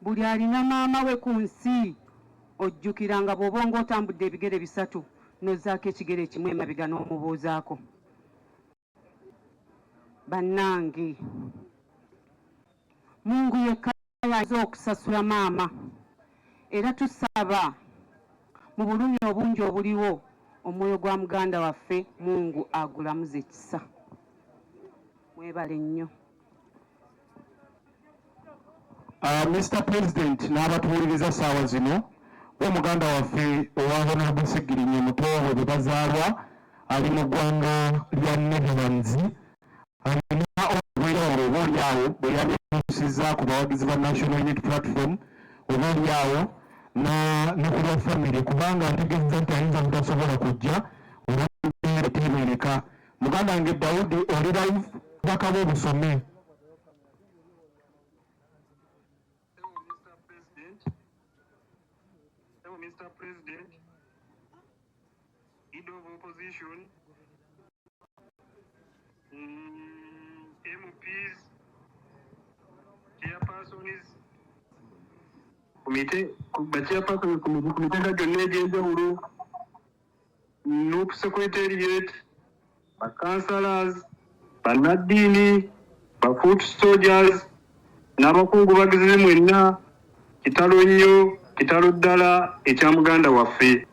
buli alina maama we ku nsi ojjukiranga bw'oba ng'otambudde ebigere bisatu n'ozzaako ekigere kimu emabega n'omubuuzaako. Bannange, Mungu yekka y'ayinza okusasula maama, era tusaba mu bulumi obungi obuliwo omwoyo gwa muganda waffe Mungu agulamuze ekisa. Mwebale nnyo. Mr. President, n'abatuwuliriza ssaawa zino omuganda waffe owa Honorable Segirinnya Mutobo bwe bazaalwa ali mu ggwanga lya Netherlands alina obweyawulo oboolyawo bwe yabitusizza ku bawagizi ba National Unity Platform oboolyawo ne ku lwa famire kubanga ntegeeza nti ayinza butasobola kujja olw'embeera teebereka. Muganda wange Daudi oli live bakaba obusome. Mr. President, Leader of Opposition, MPs, Chairpersons, Chairpersons Committee gyonna egy'enjawulo, NUP Secretariat, Councillors, bannaddiini, Foot Soldiers, n'abakungu bagizi mwenna, kitalo nnyo. Kitalo ddala ekya muganda waffe.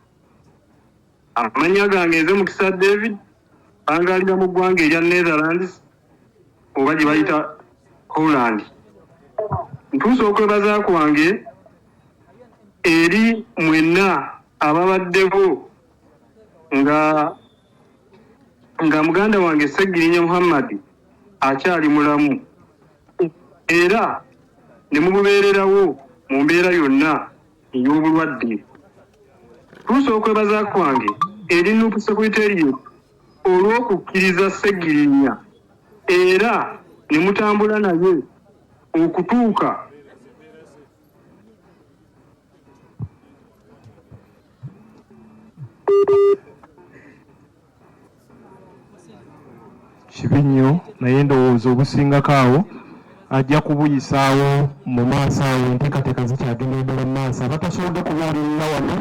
Amannya gange nze Mukisa David bangalira mu ggwanga erya Netherlands oba gye bayita Holland. Ntuuse okwebaza kwange eri mwenna ababaddeko nga muganda wange Segirinnya Muhammad akyali mulamu era ne mumubeererawo mu mbeera yonna ey'obulwadde. Tuuse okwebaza kwange eri NUP Secretariat olw'okukkiriza Segirinnya era ne mutambula naye okutuuka kibi nnyo naye ndowooza obusingako awo ajja kubuyisaawo mu maaso awo enteekateeka zikyagenda eddala mu maaso. Abatasobodde kubuulirira wano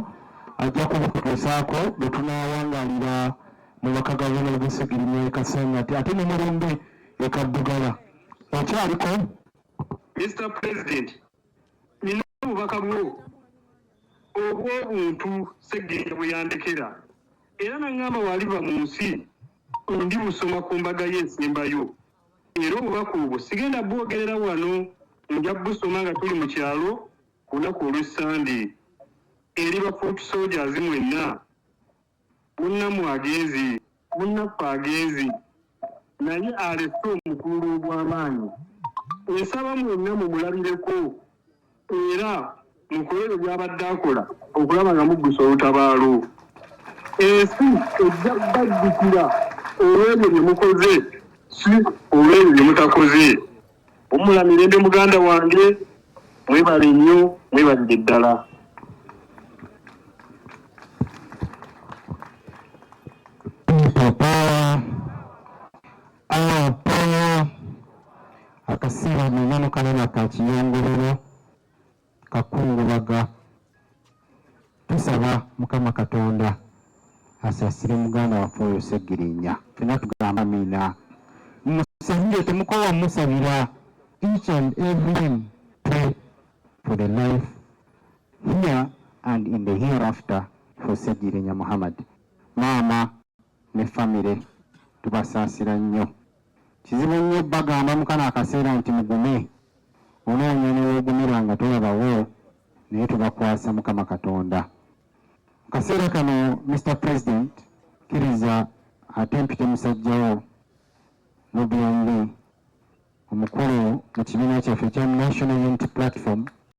ajja kubukutuusaako bwe tunaawangaalira mu bakagavana b'e Segirinnya Kasangati ate ne Mulumbe e Kaddugala. Okyaliko? Mr. President, nina obubaka bwo obw'obuntu Segirinnya bwe yandekera era naŋŋamba waliva mu nsi ndi busoma ku mbaga y'ensembayo. Era obubaka obwo sigenda bwogerera wano, nja busoma nga tuli mu kyalo ku lunaku olw'Essande. Eri ba Foot Soldiers mwenna, munnammwe agenzi, munnaffe agenzi, naye alese omukulu ogw'amaanyi. Nsaba mwenna mumulabireko era mukole ebyo by'abadde akola okulaba nga muggusa olutabaalo. Ensi ejja kubajjukira olw'ebyo bye mukoze, si olw'ebyo bye mutakoze. Omula mirembe muganda wange, mwebale nnyo, mwebalire ddala. Akasiira munyano kanene ka kiyongolero kakungubaga. Tusaba Mukama Katonda asasire muganda waffe oyo Segirinnya. Fena tugamba amina. Musabire temukowa musabira. Each and every time pray for the life here and in the hereafter for Segirinnya Muhammad. Mama ne family tubasaasira nnyo. Kizibu nnyo bagamba mukana akaseera nti mugume onoonye neweegumira nga tolabawo naye tubakwasa Mukama Katonda. Mu kaseera kano Mr. President kkiriza ate mpite musajjawo Nubian Lee omukulu mu kibiina kyaffe kya National Unity Platform